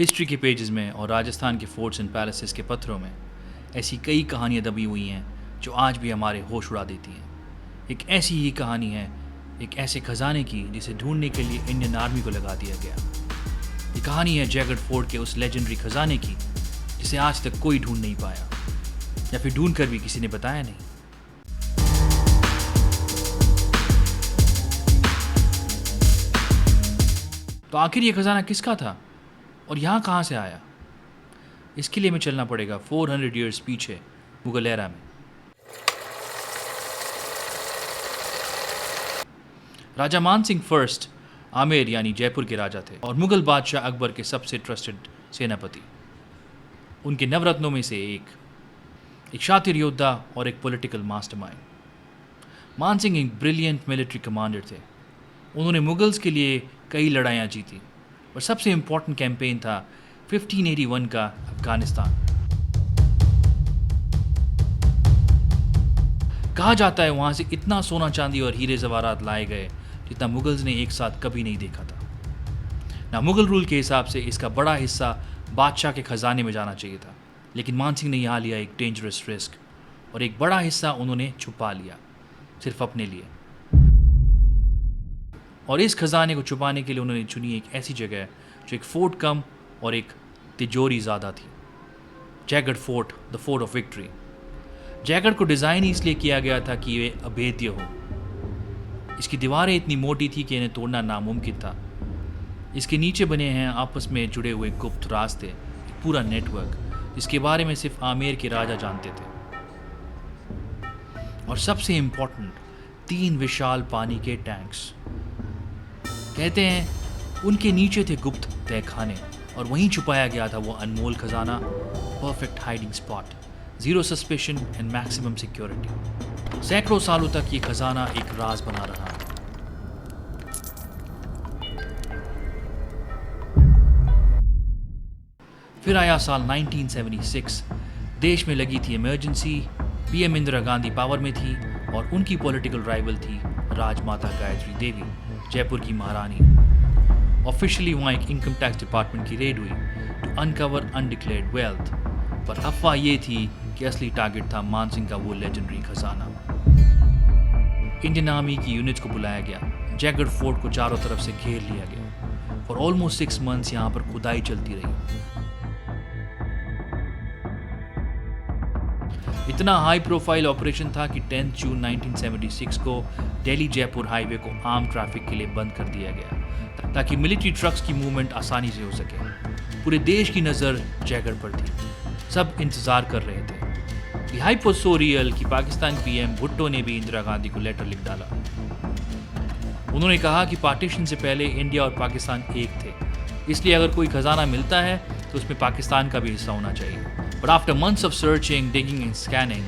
History के pages में और राजस्थान के फोर्ट्स एंड पैलेसेस के पत्थरों में ऐसी कई कहानियाँ दबी हुई हैं जो आज भी हमारे होश उड़ा देती हैं। एक ऐसी ही कहानी है एक ऐसे खजाने की जिसे ढूंढने के लिए इंडियन आर्मी को लगा दिया गया। ये कहानी है जयगढ़ फोर्ट के उस लेजेंडरी खजाने की जिसे आज तक कोई ढूंढ नहीं पाया, या फिर ढूंढ कर भी किसी ने बताया नहीं। तो आखिर ये खजाना किसका था और यहाँ कहाँ से आया? इसके लिए हमें चलना पड़ेगा 400 ईयर्स पीछे, मुगल एरा में। राजा मान सिंह फर्स्ट आमेर यानी जयपुर के राजा थे और मुगल बादशाह अकबर के सबसे ट्रस्टेड सेनापति। उनके नवरत्नों में से एक शातिर योद्धा और एक पॉलिटिकल मास्टरमाइंड। मान सिंह एक ब्रिलियंट मिलिट्री कमांडर थे। उन्होंने मुगल्स के लिए कई लड़ाइयाँ जीती और सबसे इम्पोर्टेंट कैंपेन था 1581 का अफगानिस्तान। कहा जाता है वहाँ से इतना सोना चांदी और हीरे जवाहरात लाए गए जितना मुगल्स ने एक साथ कभी नहीं देखा था। ना मुगल रूल के हिसाब से इसका बड़ा हिस्सा बादशाह के खजाने में जाना चाहिए था, लेकिन मान सिंह ने यहाँ लिया एक डेंजरस रिस्क और एक बड़ा हिस्सा उन्होंने छुपा लिया सिर्फ अपने लिए। और इस खजाने को छुपाने के लिए उन्होंने चुनी एक ऐसी जगह जो एक फोर्ट कम और एक तिजोरी ज़्यादा थी, Jaigarh fort, the fort of victory. Jaigarh को डिज़ाइन इसलिए किया गया था कि ये अभेद्य हो। इसकी दीवारें इतनी मोटी थी कि इन्हें तोड़ना नामुमकिन था। इसके नीचे बने हैं आपस में जुड़े हुए गुप्त रास्ते, एक पूरा नेटवर्क जिसके बारे में सिर्फ आमेर के राजा जानते थे। और सबसे इम्पोर्टेंट 3 विशाल पानी के टैंक्स। कहते हैं उनके नीचे थे गुप्त तहखाने और वहीं छुपाया गया था वो अनमोल खजाना, perfect hiding spot, zero suspicion and maximum security. सैकड़ों सालों तक ये खजाना एक राज बना रहा। फिर आया साल 1976। देश में लगी थी emergency, PM Indira Gandhi power में थी और उनकी पॉलिटिकल राइवल थी राजमाता गायत्री देवी, जयपुर की महारानी। ऑफिशियली वहाँ एक इनकम टैक्स डिपार्टमेंट की रेड हुई टू अनकवर अनडिक्लेयर्ड वेल्थ, पर अफवाह ये थी कि असली टारगेट था मान सिंह का वो लेजेंडरी खजाना। इंडियन आर्मी की यूनिट्स को बुलाया गया, जयगढ़ फोर्ट को चारों तरफ से घेर लिया गया। फॉर ऑलमोस्ट 6 मंथ्स यहाँ पर खुदाई चलती रही। इतना हाई प्रोफाइल ऑपरेशन था कि 10 जून 1976 को दिल्ली जयपुर हाईवे को आम ट्रैफिक के लिए बंद कर दिया गया ताकि मिलिट्री ट्रक्स की मूवमेंट आसानी से हो सके। पूरे देश की नज़र जयगढ़ पर थी, सब इंतज़ार कर रहे थे। The hype was so real कि पाकिस्तान पीएम भुट्टो ने भी इंदिरा गांधी को लेटर लिख डाला। उन्होंने कहा कि पार्टीशन से पहले इंडिया और पाकिस्तान एक थे, इसलिए अगर कोई खजाना मिलता है तो उसमें पाकिस्तान का भी हिस्सा होना चाहिए। But after months of searching, digging and scanning,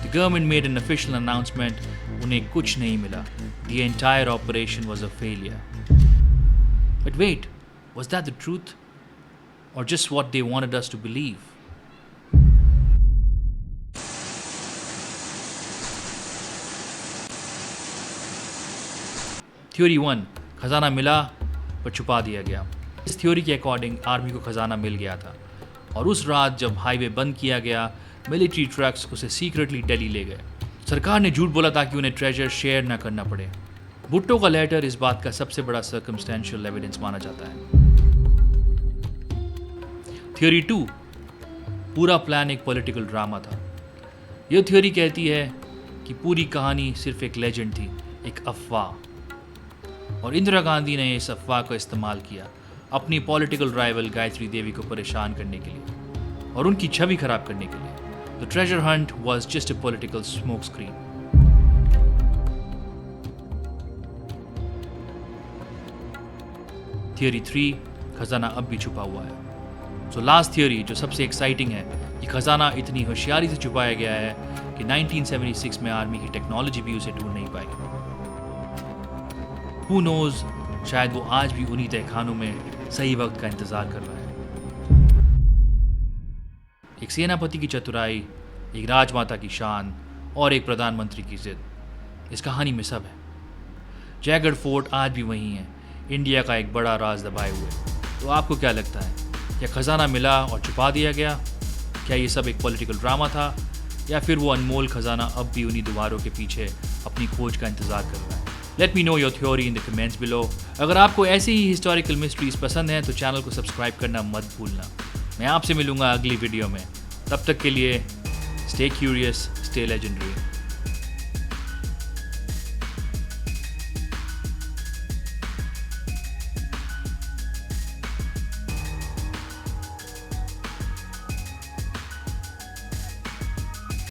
the government made an official announcement, उन्हें कुछ नहीं मिला। The entire operation was a failure. But wait, was that the truth? Or just what they wanted us to believe? Theory 1, खजाना मिला पर छुपा दिया गया। इस थ्योरी के अकॉर्डिंग आर्मी को खजाना मिल गया था और उस रात जब हाईवे बंद किया गया, मिलिट्री ट्रक्स उसे सीक्रेटली दिल्ली ले गए। सरकार ने झूठ बोला ताकि उन्हें ट्रेजर शेयर न करना पड़े। भुट्टो का लेटर इस बात का सबसे बड़ा सर्कमस्टेंशियल एविडेंस माना जाता है। थ्योरी 2, पूरा प्लान एक पॉलिटिकल ड्रामा था। यह थ्योरी कहती है कि पूरी कहानी सिर्फ एक लेजेंड थी, एक अफवाह, और इंदिरा गांधी ने इस अफवाह का इस्तेमाल किया अपनी पॉलिटिकल राइवल गायत्री देवी को परेशान करने के लिए और उनकी छवि खराब करने के लिए। The treasure Hunt was just a political smoke screen. Theory 3, खजाना अब भी छुपा हुआ है। सो लास्ट थियरी जो सबसे एक्साइटिंग है, ये खजाना इतनी होशियारी से छुपाया गया है कि 1976 में आर्मी की टेक्नोलॉजी भी उसे ढूंढ नहीं पाई। Who knows, शायद वो आज भी उन्हीं तहखानों में सही वक्त का इंतजार कर रहा है। एक सेनापति की चतुराई, एक राजमाता की शान और एक प्रधानमंत्री की जिद, इस कहानी में सब है। जयगढ़ फोर्ट आज भी वहीं है, इंडिया का एक बड़ा राज दबाए हुए। तो आपको क्या लगता है, क्या खजाना मिला और छुपा दिया गया? क्या ये सब एक पॉलिटिकल ड्रामा था, या फिर वो अनमोल खजाना अब भी उन्हीं दीवारों के पीछे अपनी खोज का इंतजार कर रहा है? Let me know your theory in the comments below. अगर आपको ऐसी ही हिस्टोरिकल मिस्ट्रीज पसंद हैं तो चैनल को सब्सक्राइब करना मत भूलना। मैं आपसे मिलूंगा अगली वीडियो में। तब तक के लिए स्टे क्यूरियस, स्टे लेजेंडरी।